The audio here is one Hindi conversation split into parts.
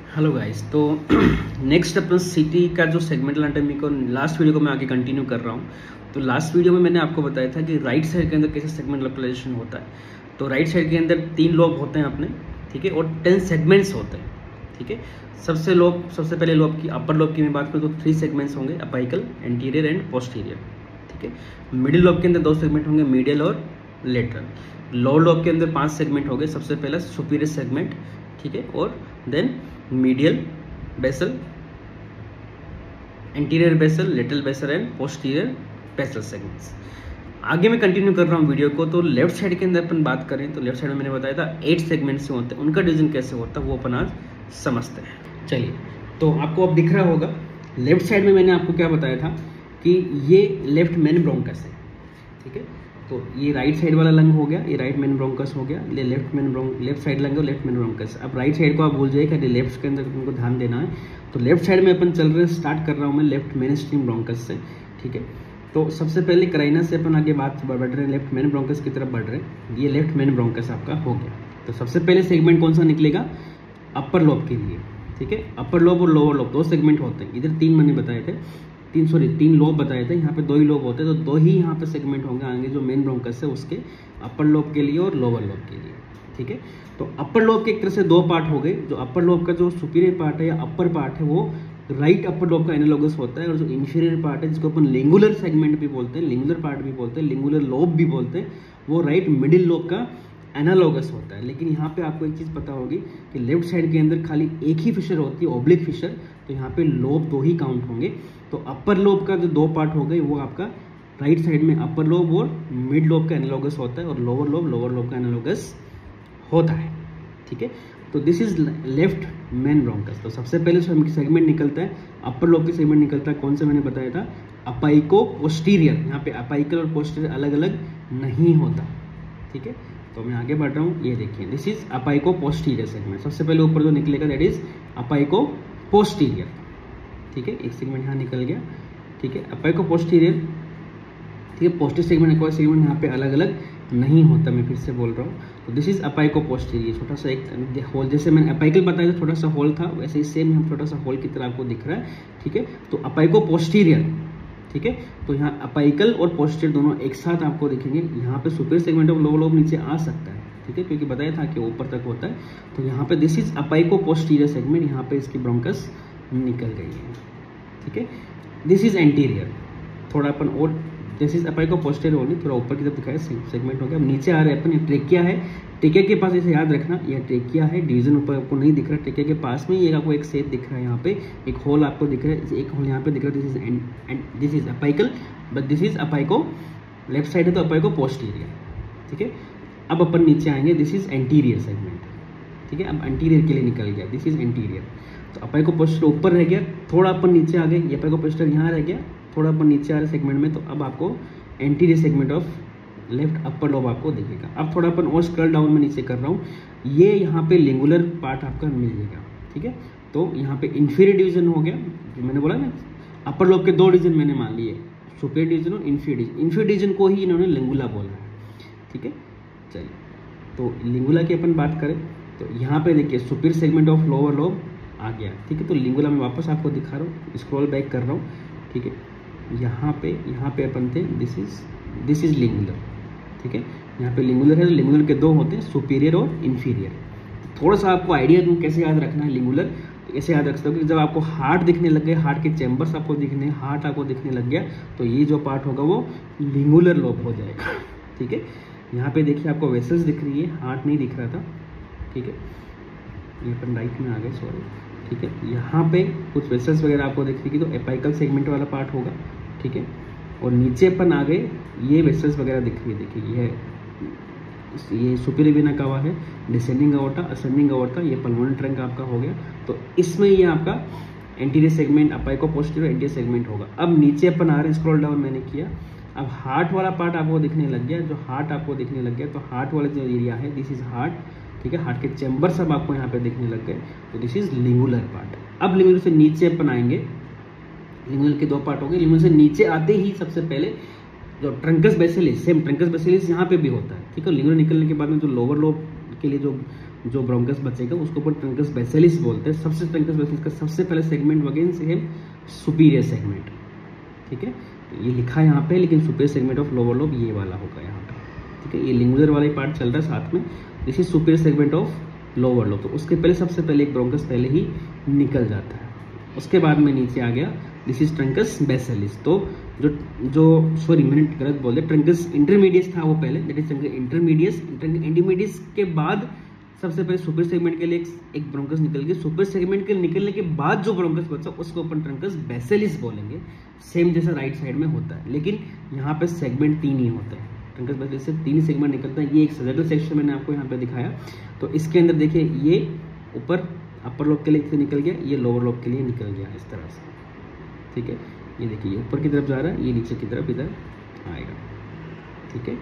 हेलो गाइस, तो नेक्स्ट अपन सिटी का जो सेगमेंटल एनाटॉमी को लास्ट वीडियो को मैं आगे कंटिन्यू कर रहा हूँ। तो लास्ट वीडियो में मैंने आपको बताया था कि राइट साइड के अंदर कैसे सेगमेंट लोकलाइजेशन होता है। तो राइट साइड के अंदर 3 लोब होते हैं अपने, ठीक है, और 10 सेगमेंट्स होते हैं, ठीक है। सबसे पहले लोब की अपर लोब की मैं बात करूँ तो 3 सेगमेंट्स होंगे, अपाइकल, एंटीरियर एंड पोस्टीरियर, ठीक है। मिडिल लोब के अंदर 2 सेगमेंट होंगे, मीडियल और लेटरल। लोअर लोब के अंदर 5 सेगमेंट होंगे, सबसे पहला सुपीरियर सेगमेंट, ठीक है, और then medial basal, anterior basal, lateral basal and posterior basal segments. आगे मैं कंटिन्यू कर रहा हूँ वीडियो को। तो लेफ्ट साइड के अंदर अपन बात करें तो लेफ्ट साइड में मैंने बताया था 8 सेगमेंट्स से होते हैं, उनका डिवीजन कैसे होता है वो अपन आज समझते हैं। चलिए, तो आपको अब दिख रहा होगा लेफ्ट साइड में मैंने आपको क्या बताया था कि ये लेफ्ट मेन ब्रोंकस है, ठीक है। तो ये राइट साइड वाला लंग हो गया, ये राइट मेन ब्रोंकस हो गया, ये लेफ्ट साइड लंग है, लेफ्ट मेन ब्रोंकस। अब राइट साइड को आप भूल जाइए कि लेफ्ट के अंदर उनको ध्यान देना है। तो लेफ्ट साइड में अपन चल रहे हैं, स्टार्ट कर रहा हूँ मैं लेफ्ट मेन स्ट्रीम ब्रोंकस से, ठीक है। तो सबसे पहले कराइना से अपन आगे बात बढ़ रहे हैं, लेफ्ट मेन ब्रोंकस की तरफ बढ़ रहे हैं। ये लेफ्ट मेन ब्रोंकस आपका हो गया। तो सबसे पहले सेगमेंट कौन सा निकलेगा? अपर लोब के लिए, ठीक है। अपर लोब और लोअर लोब 2 सेगमेंट होते हैं। इधर 3 मैंने बताए थे, 3 लोब बताए थे, यहाँ पे 2 ही लोब होते हैं। तो 2 ही यहाँ पे सेगमेंट होंगे आगे जो मेन ब्रोंकस है उसके, अपर लोब के लिए और लोअर लोब के लिए, ठीक है। तो अपर लोब के एक तरह से 2 पार्ट हो गए। जो अपर लोब का जो सुपीरियर पार्ट है या अपर पार्ट है वो राइट अपर लोब का एनालोगस होता है, और जो इंफीरियर पार्ट है जिसको अपन लिंगुलर सेगमेंट भी बोलते हैं, लिंगुलर पार्ट भी बोलते हैं, लिंगुलर लोब भी बोलते हैं, वो राइट मिडिल लोब का एनालोगस होता है। लेकिन यहाँ पे आपको एक चीज़ पता होगी कि लेफ्ट साइड के अंदर खाली एक ही फिशर होती है, ओब्लिक फिशर। तो यहाँ पे लोब 2 ही काउंट होंगे। तो अपर लोब का जो 2 पार्ट हो गए वो आपका राइट साइड में अपर लोब और मिड लोब का एनालोगस होता है, और लोअर लोब का एनालोगस होता है, ठीक है। तो this is left main bronchus. तो सबसे पहले सेगमेंट निकलता है, अपर लोब की सेगमेंट निकलता है, कौन सा मैंने बताया था? अपाइको पोस्टीरियर। यहाँ पे अपाइकल और पोस्टीरियर अलग अलग नहीं होता, ठीक है। तो मैं आगे बढ़ रहा हूँ, ये देखिए दिस इज अपाइको पोस्टीरियर सेगमेंट। सबसे पहले ऊपर जो निकलेगा दैट इज अपाइको पोस्टीरियर, ठीक है। एक सेगमेंट यहाँ निकल गया, ठीक है, अपाइको पोस्टीरियर, ठीक है। पोस्टीरियर सेगमेंट एक और सेगमेंट यहाँ पे अलग अलग नहीं होता, मैं फिर से बोल रहा हूँ। तो दिस इज अपाइको पोस्टीरियर। छोटा सा एक होल, जैसे मैंने अपाइकल बताया था छोटा सा होल था, वैसे ही सेम हम छोटा सा होल की तरह आपको दिख रहा है, ठीक है। तो अपाइको पोस्टीरियर, ठीक है। तो यहाँ अपाइकल और पोस्टीरियर दोनों एक साथ आपको दिखेंगे। यहाँ पे सुपीरियर सेगमेंट और लोअर लोब नीचे आ सकता है, ठीक है, क्योंकि बताया था कि ऊपर तक होता है। तो यहाँ पे दिस इज अपाइको पोस्टीरियर सेगमेंट, यहाँ पे इसकी ब्रोंकस निकल गई है, ठीक है। दिस इज एंटीरियर, थोड़ा अपन और, दिस इज अपाइको पोस्टीरियर ओनली, थोड़ा ऊपर की तरफ दिखाया सेगमेंट हो गया। अब नीचे आ रहे हैं अपन, ये ट्रेकिया है, ट्रेकिया के पास इसे याद रखना, यह ट्रेकिया है। डिवीजन ऊपर आपको नहीं दिख रहा, ट्रेकिया के पास में ये आपको एक सेट दिख रहा है, यहाँ पे एक होल आपको दिख रहा है, एक होल यहाँ पे दिख रहा है। This is apical, but this is apico, left side है तो अपाइको पोस्टीरियर, ठीक है। अब अपन नीचे आएंगे, दिस इज एंटीरियर सेगमेंट, ठीक है। अब एंटीरियर के लिए निकल गया, दिस इज एंटीरियर। तो अपाइको पोस्टीरियर ऊपर रह गया, थोड़ा अपन नीचे आ गए, ये अपाइको पोस्टीरियर यहाँ रह गया, थोड़ा अपन नीचे आ रहे सेगमेंट में। तो अब आपको anterior segment of left upper lobe आपको दिखेगा। अब थोड़ा अपन और स्क्रॉल डाउन में नीचे कर रहा हूँ, ये यहाँ पे लिंगुलर पार्ट आपका मिल जाएगा, ठीक है। तो यहाँ पे इंफीरियर डिवीजन हो गया, जो मैंने बोला ना, अपर लोब के 2 डिवीजन मैंने मान लिए, सुपीरियर डिवीजन और इंफीरियर डिवीजन। इंफीरियर डिवीजन को ही इन्होंने लिंगुला बोला है, ठीक है। चलिए, तो लिंगुला की अपन बात करें तो यहाँ पे देखिए superior segment of lower lobe आ गया, ठीक है। तो लिंगुला में वापस आपको दिखा रहा हूँ, स्क्रॉल बैक कर रहा हूँ, ठीक है। यहाँ पे अपन थे, दिस इज लिंगुलर, ठीक है। यहाँ पे लिंगुलर है, तो लिंगुलर के 2 होते हैं, सुपीरियर और इंफीरियर। थोड़ा सा आपको आइडिया दूँ कैसे याद रखना है लिंगुलर, तो ऐसे याद रख सकते हो कि जब आपको हार्ट दिखने लग गए, हार्ट के चैम्बर्स आपको दिखने, हार्ट आपको दिखने लग गया, तो ये जो पार्ट होगा वो लिंगुलर लोब हो जाएगा, ठीक है। यहाँ पे देखिए आपको वेसल्स दिख रही है, हार्ट नहीं दिख रहा था, ठीक है। ये अपन राइट में आ गए, सॉरी, ठीक है। यहाँ पे कुछ वेसल्स वगैरह आपको दिख रही है, तो एपाइकल सेगमेंट वाला पार्ट होगा, ठीक है। और नीचे अपन आ गए, ये वेसल्स वगैरह दिख रही है, देखिए ये सुपीरियर वेना कावा है, डिसेंडिंग अओर्टा, असेंडिंग अओर्टा, ये पल्मोनरी ट्रंक आपका हो गया। तो इसमें ये आपका anterior segment, apico posterior anterior segment होगा। अब नीचे अपन आ रहे हैं, स्क्रॉल डाउन मैंने किया, अब हार्ट वाला पार्ट आपको दिखने लग गया। जो हार्ट आपको दिखने लग गया, तो हार्ट वाला जो एरिया है, दिस इज हार्ट, ठीक है। हार्ट के चैम्बर सब आपको यहाँ पे दिखने लग गए, तो दिस इज लिंगुलर पार्ट। अब लिंगुलर से नीचे अपन आएंगे, लिंगुलर के 2 पार्ट हो गए। लिंगुलर से नीचे आते ही सबसे पहले जो ट्रंकस बेसिलिस, सेम ट्रंकस बेसिलिस यहाँ पे भी होता है, ठीक है। लिंगुलर निकलने के बाद में जो लोअर लोब के लिए जो जो ब्रोंकस बचेगा उसको अपन ट्रंकस बेसिलिस बोलते हैं। ट्रंकस बेसिलिस का सबसे पहले सेगमेंट वगैरह से है सुपीरियर सेगमेंट, ठीक है, ये लिखा है यहाँ पे, लेकिन superior segment of lower lobe ये वाला होगा यहाँ पे, ठीक है, ये लिंगुलर वाला पार्ट चल रहा है साथ में, this is superior segment of lower lobe. तो उसके पहले सबसे पहले एक ब्रोंकस पहले ही निकल जाता है, उसके बाद में नीचे आ गया, दिस इज ट्रंकस बेसिलिस। तो जो सॉरी मैंने गलत बोल दिया, ट्रंकस इंटरमीडियस था वो पहले, दैट इज ट्रंकस इंटरमीडियस के बाद सबसे पहले सुपर सेगमेंट के लिए एक ब्रोंकस निकल गया, सुपर सेगमेंट के निकलने के बाद जो ब्रोंकस बचा उसको अपन ट्रंकस बेसिलिस बोलेंगे, सेम जैसा राइट साइड में होता है, लेकिन यहाँ पे सेगमेंट 3 ही होता है, ट्रंकस बेसिलिस से 3 सेगमेंट निकलता है। ये एक सजेटल सेक्शन मैंने आपको यहाँ पे दिखाया, तो इसके अंदर देखिए ये ऊपर अपर लोब के लिए निकल गया, ये लोअर लोब के लिए निकल गया इस तरह से, ठीक है, ये देखिए ये ऊपर की तरफ जा रहा है, ये नीचे की तरफ इधर आएगा, ठीक है,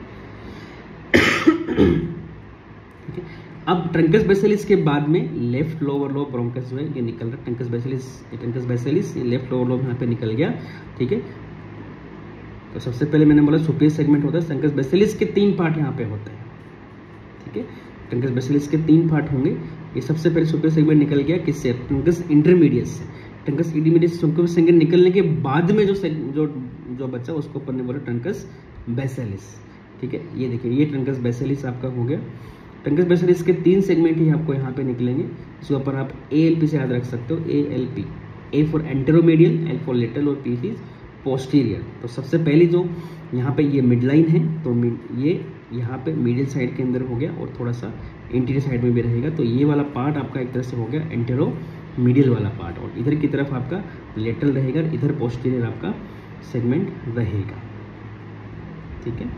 ठीक है। अब ट्रंकस बेसिलिस के बाद में लेफ्ट लोअर लोब ब्रोंकस जो है ये निकल रहा है, ट्रंकस बेसिलिस ये लेफ्ट लोअर लोब यहाँ पे निकल गया, ठीक है। तो सबसे पहले मैंने बोला सुपीरियर सेगमेंट होता है, ट्रंकस बेसिलिस के 3 पार्ट यहाँ पे होते हैं, ठीक है, ट्रंकस बेसिलिस के 3 पार्ट होंगे। ये सबसे पहले सुपीरियर सेगमेंट निकल गया किससे, ट्रंकस इंटरमीडियस से, ट्रंकस इंटरमीडियस से सुपीरियर सेगमेंट निकलने के बाद में जो बच्चा उसको अपन ने बोला ट्रंकस बेसिलिस, ठीक है। ये देखिए ये ट्रंकस बेसिलिस आपका हो गया। ट्रंकस बेसिलिस के 3 सेगमेंट ही आपको यहाँ पे निकलेंगे, इसको अपन आप ALP से याद रख सकते हो, ALP, A for anteromedial, L for lateral और P इज पोस्टीरियर। तो सबसे पहले जो यहाँ पे ये मिड लाइन है, तो ये यहाँ पे मिडिल साइड के अंदर हो गया और थोड़ा सा इंटीरियर साइड में भी रहेगा, तो ये वाला पार्ट आपका एक तरह से हो गया एंटेरोमीडियल वाला पार्ट, और इधर की तरफ आपका लेटरल रहेगा, इधर पोस्टीरियर आपका सेगमेंट रहेगा, ठीक है।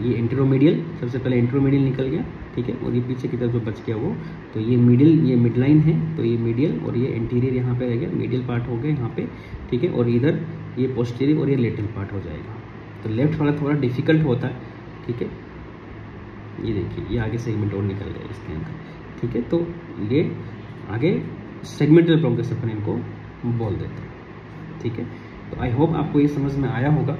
ये एंटेरोमीडियल, सबसे पहले एंटेरोमीडियल निकल गया, ठीक है, और ये पीछे की तरफ जो बच गया वो, तो ये मिड लाइन है, तो ये मीडियल और ये एंटीरियर यहाँ पे रह गया, मीडियल पार्ट हो गया यहाँ पे, ठीक है, और इधर ये पोस्टीरियर और ये लेटरल पार्ट हो जाएगा। तो लेफ्ट वाला थोड़ा डिफिकल्ट होता है, ठीक है, ये देखिए ये आगे सेगमेंट और निकल गया इसके अंदर, ठीक है। तो ये आगे सेगमेंटल ब्रोंकस अपन इनको बोल देते हैं, ठीक है। तो आई होप आपको ये समझ में आया होगा,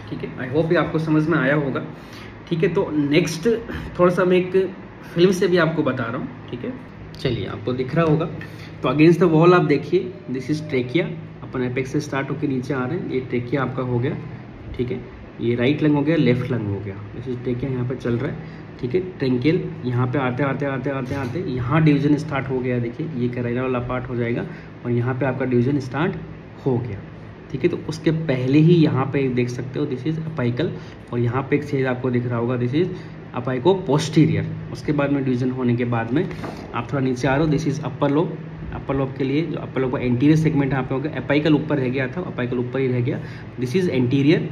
ठीक है, आई होप ये आपको समझ में आया होगा, ठीक है। तो नेक्स्ट थोड़ा सा मैं एक फिल्म से भी आपको बता रहा हूँ, ठीक है, चलिए आपको दिख रहा होगा। तो अगेंस्ट द वॉल आप देखिए, this is trachea, upon apex से स्टार्ट होकर नीचे आ रहे हैं, ये ट्रेकिया आपका हो गया, ठीक है, ये राइट लंग हो गया, लेफ्ट लंग हो गया, दिस इज ट्रेकिया यहाँ पे चल रहा है, ठीक है। ट्रेंकियल यहाँ पे आते आते यहाँ डिवीजन स्टार्ट हो गया, देखिए ये कैराइनल वाला पार्ट हो जाएगा और यहाँ पे आपका डिवीजन स्टार्ट हो गया, ठीक है। तो उसके पहले ही यहाँ पे देख सकते हो दिस इज अपाइकल, और यहाँ पे एक चीज आपको दिख रहा होगा, दिस इज अपाइको पोस्टीरियर। उसके बाद में डिवीजन होने के बाद में आप थोड़ा नीचे आ रहे हो, this is upper lobe. Upper lobe के लिए जो अपर लोब का एंटीरियर सेगमेंट यहाँ पे हो गया, अपाइकल ऊपर रह गया था, अपाइकल ऊपर ही रह गया, दिस इज एंटीरियर,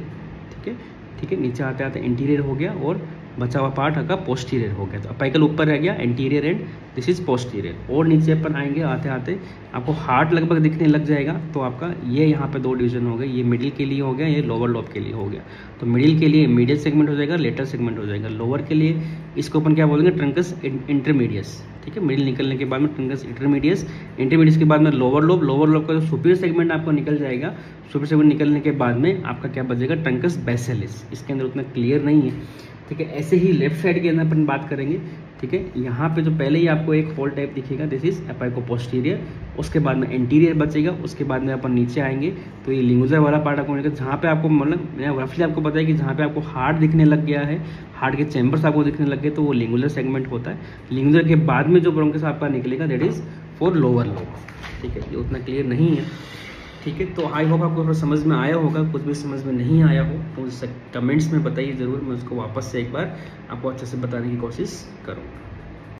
ठीक है, ठीक है। नीचे आते आते एंटीरियर हो गया और बचा हुआ पार्ट आपका पोस्टीरियर हो गया। तो अपाइकल ऊपर रह गया, anterior and this is posterior. और नीचे अपन आएंगे, आते आते आपको हार्ट लगभग दिखने लग जाएगा। तो आपका ये यहाँ पे 2 डिवीजन हो गए, ये मिडिल के लिए हो गया, ये लोअर लोब के लिए हो गया। तो मिडिल के लिए मीडियल सेगमेंट हो जाएगा, लेटर सेगमेंट हो जाएगा। लोअर के लिए इसको अपन क्या बोलेंगे, ट्रंकस इंटरमीडियस, ठीक है। मिडिल निकलने के बाद में ट्रंकस इंटरमीडियस के बाद में लोअर लोब का जो सुपीरियर सेगमेंट आपको निकल जाएगा, सुपीरियर सेगमेंट निकलने के बाद में आपका क्या बचेगा, ट्रंकस बेसिलिस। इसके अंदर उतना क्लियर नहीं है, ठीक है। ऐसे ही लेफ्ट साइड के अंदर अपन बात करेंगे, ठीक है। यहाँ पे जो पहले ही आपको एक होल टाइप दिखेगा, दिस इज अपाइको पोस्टीरियर, उसके बाद में एंटीरियर बचेगा, उसके बाद में अपन नीचे आएंगे तो ये लिंगुलर वाला पार्ट आपको मिलेगा, जहाँ पे आपको मतलब मैंने रफली आपको बताया कि जहाँ पे आपको हार्ट दिखने लग गया है, हार्ट के चैम्बर्स आपको दिखने लग गए, तो वो लिंगुलर सेगमेंट होता है। लिंगुलर के बाद में जो ब्रोंकस आपका निकलेगा that is for lower lobe, ठीक है। ये उतना क्लियर नहीं है, ठीक है। तो आई होप आपको थोड़ा समझ में आया होगा। कुछ भी समझ में नहीं आया हो तो कमेंट्स में बताइए ज़रूर, मैं उसको वापस से एक बार आपको अच्छे से बताने की कोशिश करूँगा।